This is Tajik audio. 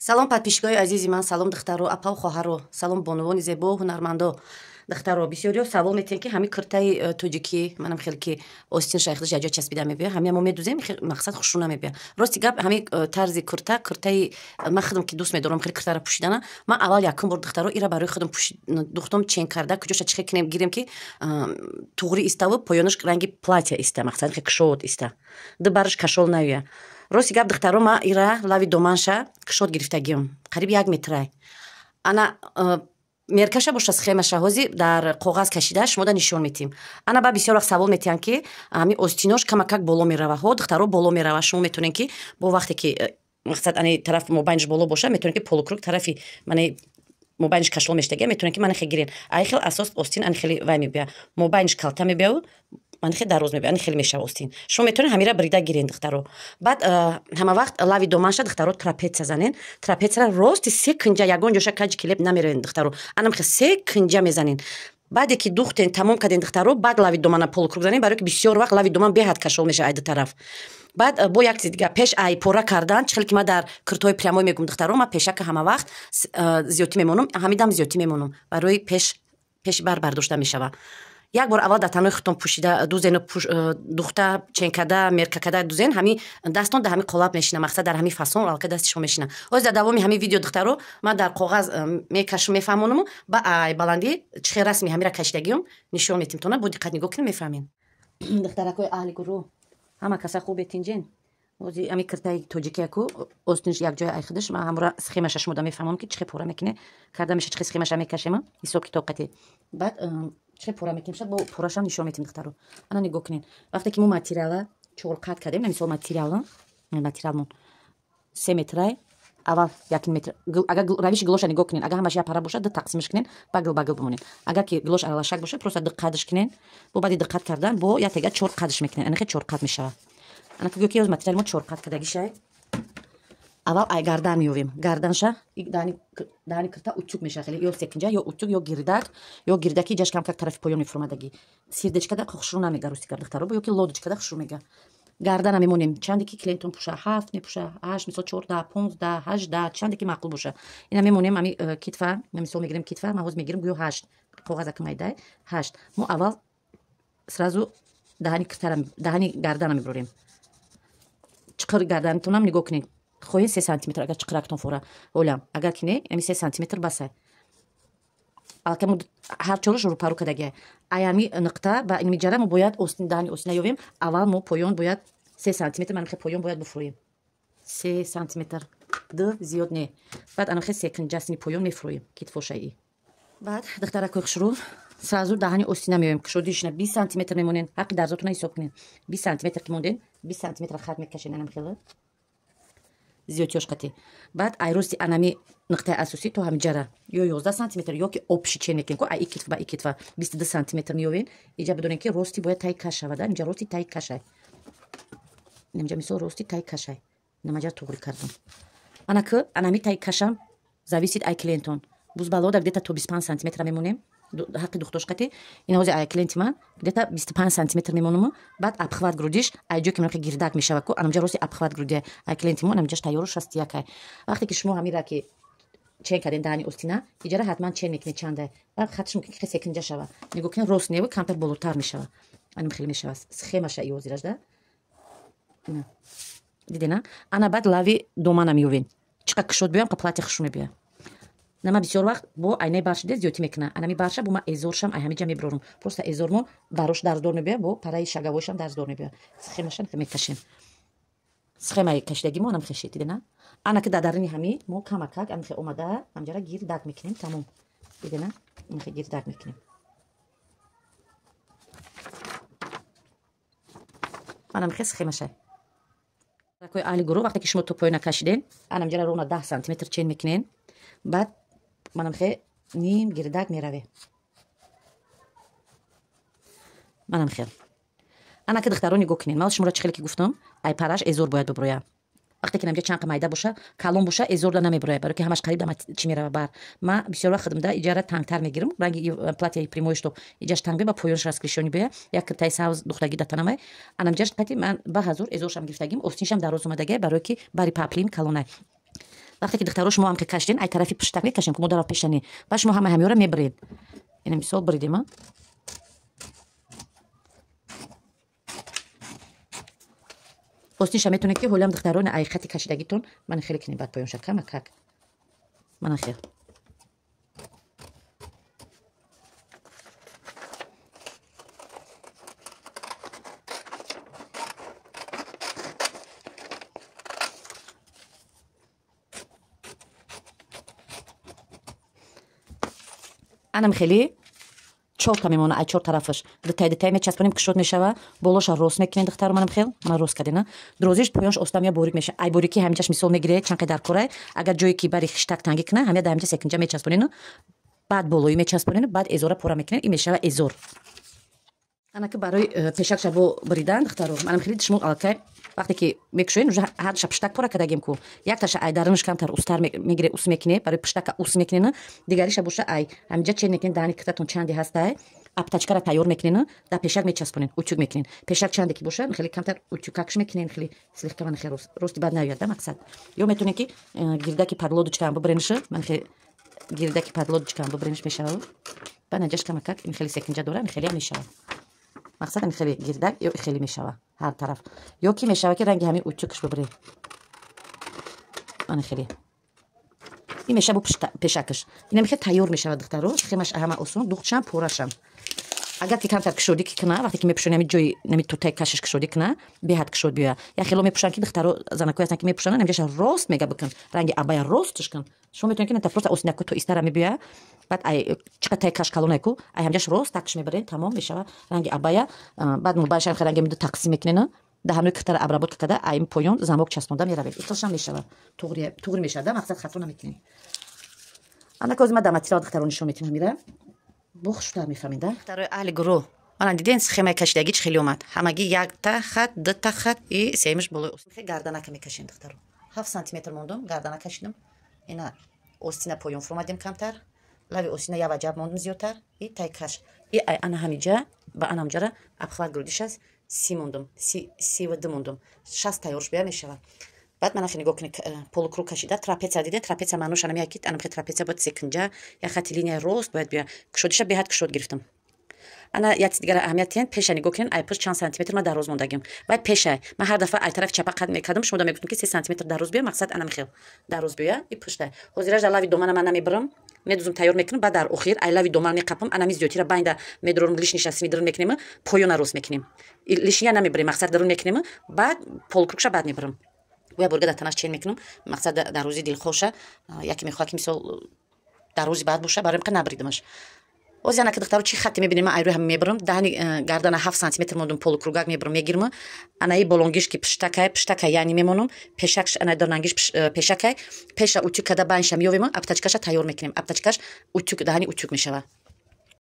салом подписчикои азизи ман, салом духтаро, апау хоҳаро, салом бонувони зебо, ҳунармандо духтаро. Бисёриё савол метиҳен ки ҳами куртаи тоҷикӣ манам хеле ки остин шайхдаш яҷо часпида мебия, ҳами мо медузем мақсад хушу намебия. Рости гап ҳами тарзи куртаи ман худам ки дӯст медорам хеле куртаро пӯшидана. Ман аввал якум бор духтаро ира барои худам духтам чен карда куҷоша чихе кинем гирем ки туғри иставу поёнаш ранги платья иста, мақсад хе кшод иста. Ду бараш кашол навия. Рости гап духтаро ма ира лави доманша кшод гирифтагиам қариб 1 метрай. Ана меркаша боша схемаша ҳози дар коғаз кашида шумода нишон метиҳем. Ана ба бисёр вақт савол метиҳанд ки ҳами остинош камакак боло мерава. Ҳо духтаро боло мерава. Шумо метавонед ки бо вақте ки мақсад ани тараф мобайнш боло боша метавонед ки полукруг тарафи мани мобайнш кашол мештаги метавонед ки мани хе гирен. Ай хел асос остин ани хели вай мебия. Мобайнш калта мебия ман хе дароз мебия, ани хеле мешава остин. Шумо метавонед ҳамира брида гирен духтаро. Баъд ҳама вақт лави доманша духтаро трапеция занен. Трапецияра рости 3 кунҷа ягон ҷоша каҷи клеп намеравен духтаро. Анам хе 3 кунҷа мезанен. Баъде ки духтен тамом карден духтаро, баъд лави домана полукруг занен, барои ки бисёр вақт лави доман беҳад кашол меша ай ду тараф. Баъд бо як чиз дига пеш ай пора кардан, чихел ки ма дар куртои прямой мегум духтаро, ма пешака ҳама вақт зиёдтӣ мемонам, ҳамидам зиёдтӣ мемонам, барои пеш бар бардошта мешава. Як бор аввал дар танои худтон пӯшида дузену духта ченкада меркакада дузен ҳами дастон дар ҳами қолаб мешина, мақсад дар ҳами фасон алка дасти шумо мешина. ҳозир дар давоми ҳами видео духтаро ма дар коғаз мекашум мефаҳмонам ба ай баланди чихе расми ҳамира кашидагиём нишон метим тона бо диққат нигоҳ кунем мефаҳмем. Духтаракои аҳли гурӯҳ ҳама каса хубе тинҷен. ҳозир ами куртаи тоҷикияку остинш якҷоя ай худаш ма ҳамора схемаша шумода мефаҳмам ки чихе пора мекуне карда меша чихе схемаша мекашема ҳисоб китоб қати. Баъд чихе пора мекунем шад бо порашам нишон метим духтаро. Ана нигоҳ кунен. Вақте ки мо материала 4 қат кардем, намисол материалмон 3 метрай аввал 1 метр. Агар равиши гулоша нигоҳ кунен, агар ҳамаш як пара боша ду тақсимаш кунен, багл бимонен. Агар ки гулош аралашак боша просто ду қадш кунен, бо баъди ду қат кардан бо як тега 4 қадш мекунен. Ана хе 4 қат мешава. Ана ки гӯки материали мо 4 қат кардаги шай. Аввал ай гардан меёвем. Гарданша даҳани курта утюг меша хеле ё секунҷа ё утюг ё гирдаки ҷаш камкак тарафи поён мефурмадаги. Сирдечкада хушрӯ намега рости гап духтаро, бо ё ки лодочкада хушрӯ мега. Гардана мемонем чанде ки клиентон пӯша 7 мепӯша 8 мисол 14 15 18 чанде ки маъқул боша. Ина мемонем ами китфа, мисол мегирем китфа, ма ҳоз мегирем гӯё 8 коғазаки майдай 8. Мо аввал сразу даҳани гардана мебарем. Чиқир гарданитонам нигоҳ кунед. Хоҳед 3 сантиметр агар чиқирактон фора олам агар ки не ами 3 сантиметр басай алка мо ҳар чораш рӯпарӯ кадаги аями нуқта ба ин миҷара мо бояд остин даҳани остина ёвем. Аввал мо поён бояд 3 сантиметр манхе поён бояд буфурӯем 3 сантиметр ду зиёд не. баъд анахе секунҷасини поён мефурӯем китфошаи. баъд духтаракои хушрӯ сразу даҳани остина меёвем кушодишна 20 сантиметр мемонен. ҳаққи дарзотуна ҳисоб кунед. 20 сантиметр ки монден 20 сантиметр хат мекашен анам хеле зиёдтиёш қати. баъд ай рости анами нуқтаи асосӣ то ҳамиҷара ё 11 сантиметр ё ки обши чен мекунем ко ай и китфа ба и китфа 22 сантиметр меёвен. иҷа бидонем ки рости бояд тай каш шавада. инҷа рости тай кашай. инҷа мисол рости тай кашай. намаҷар туғри кардам. ана ки анами тай кашам зависит ай клиентон. буз балода где-то то 25 сантиметр мемонем. ҳаққи духтош қати. ин ҳозир ай клиенти ман где-то 25 сантиметр мемонам. баъд абхват грудиш ай ҷо ки меқи гирдак мешава ко анамҷа рости абхват груди ай клиенти мо анамҷаш тайёро 61. вақте ки шумо ҳамира ки чен карден даҳани остина иҷара ҳатман чен мекунед чанда. баъд хатш мумкин ки секунҷа шава. нигоҳ кунед рост нева камтар болотар мешава. аним хеле мешава. схемаша и ҳозираш да. дидена? ана баъд лави домана меёвен. чиқа кушод биёям қа платья хуш мебия. нама бисёр вақт бо айнаи баршиде зиёдтӣ мекуна. анами барша бо ма эзоршам ай ҳамиҷа мебирорум. просто эзормо барош дарздор мебия бо параи шагавошам дарздор мебия. схемашам мекашем. схемаи кашидаги мо анам хеши дидена? ана ки дар дарини ҳами мо камакак анхе омада ҳамҷара гирдак мекунем тамом. дидена? анхе гирдак мекунем. анам хе схемашай. ракои аҳли гурӯҳ вақте ки шумо то поёна кашиден анамҷара рона 10 сантиметр чен мекунен. баъд манамхе ним гирдак мераве. манамхе ана ки духтаро нигоҳ кунед. ман шуморо чихеле ки гуфтам ай параш эзор бояд биброя. вақте ки намҷа чанқа майда боша калон боша эзор да намеброя барои ки ҳамаш қариб да чӣ мерава бар. ма бисёр вақт худамда иҷара тангтар мегирам. ранги платьяи прямой што иҷаш танг бе ба поёнш раскрешёни бия як куртаи савз духтагӣ да танамай анамҷаш қати ман ба ҳазур эзоршам гирифтагим остиншам дароз омадаги барои ки бари паплим калонай. вақте ки духтаро шумо ҳам ки кашидин ай тарафи пуштак мекашем ки мо дар пешанӣ баъд шумо ҳама ҳамёра мебиред. Ина мисол биридима остинша метонед ки ҳолиам духтарони ай хати кашидагитон мана хеле кине бад поёнша камакак мана хел анам хеле чорта мемона ай чор тарафаш детай мечаспонем кушод мешава болоша рост мекунем духтаро манам хел ман рост кардина дрозиш поёнш остам я борик меша ай борики ҳамҷаш мисол мегире чанд қадар кора агар ҷое ки бари хиштак танги кна ҳамя да ҳамҷа секунҷа мечаспонем баъд болои мечаспонем баъд эзора пора мекунем ин мешава эзор ана ки барои пешак шабо биридан духтаро манам хеле шумо алакай вақте ки мекушоед уже ҳарша пуштак пора кардагем ку якташа ай дарунаш камтар устар мегире ус мекуне барои пуштака ус мекунена дигариша боша ай ҳамҷа чен мекунед дани китатон чанде ҳастай аптачкара тайёр мекунена да пешак мечаспонед утюг мекунед пешак чанде ки боша хеле камтар утюгакш мекунед хеле слегка ман хеле рости бад наояд да мақсад ё метонед ки гирдаки подлодочкаам бибрениша ман хеле гирдаки подлодочкаам бибрениш мешава ба наҷаш камакак ин хеле секунҷа дора ин хелеам мешава мақсад ин хеле гирдак ё хеле мешава ҳар тараф ё ки мешава ки ранги ҳамин утюгш бибре ана хеле ин мешава бо пешакаш инам хеле тайёр мешава духтаро хемаш ҳама осон духтшам порашам агар ки камтар кушодӣ ки кна вақте ки мепӯшони ҳамин ҷои нами тутай кашиш кушодӣ кна беҳад кушод биёя я хело мепӯшан ки духтаро занакои ҳастан ки мепӯшанан ҳамҷаша рост мега бикун ранги абая ростш кун шумо метонед ки натафроста осинаку то истара мебиёя баъд ай чиқа тай каш калонайку ай ҳамҷаш рост такш мебаред тамом мешава ранги абая баъд мубаша ранги миду тақсим мекунена да ҳамои қитара обработка карда ай поён замок часпонда меравед итошам мешава туғри мешава да мақсад хато намекунед ана ки озима да материал духтаро нишон метунам мира бухштар мефаҳмед да духтарои аҳли гурӯҳ мана диден схемаи кашидагич хеле омад ҳамагӣ якта хат дута хат и семиш болои хеле гарданака мекашем духтаро 7 сантиметр мондум гардана кашидам ина остина поён фурмадем камтар лави остина я ваҷаб мондум зиёдтар и тайкаш и ай ана ҳамиҷа ба анамҷара абхват гурдишас 30 мондум 32 мондум 6 тайёрш бия мешава баъд мана нигоҳ кунед полукруг кашида трапеция диден трапеция маъноша намеяд ки анам трапеция бояд секунҷа я хати линияи рост бояд бия кушодиша беҳад кушод гирифтам ана як дигар аҳамияти пеша нигоҳ кунед ай пӯст чанд сантиметр ман дароз мондагим баъд пеша ман ҳар дафъа ай тарафи чапа қад мекардам шумо да мегуфтем ки 3 сантиметр дароз бия мақсад анам хел дароз бия и пӯшта ҳозираш дар лави домана ман намебирам медузум тайёр мекунам баъд дар охир ай лави домана меқапам анами зиёдтира байнда медорум лишниша смидирун мекунем поёна рост мекунем лишния намебирем мақсад дарун мекунем баъд полукругша баъд мебирам гӯя бурга дар танаш чен мекунам мақсад дар рӯзи дилхоша яке мехоҳад ки мисол дар рӯзи баъд боша барои ка набридамаш оз яна ки духтаро чи хатте мебинем ай рӯи ҳама мебирам даҳани гардана 7 сантиметр мондум полукругак мебирам мегирма анаи болонгиш ки пуштакай яъни мемонам пешакш ана дорнангиш пешакай пеша утюг када банша меёвема аптачкаша тайёр мекунем аптачкаш утюг даҳани утюг мешава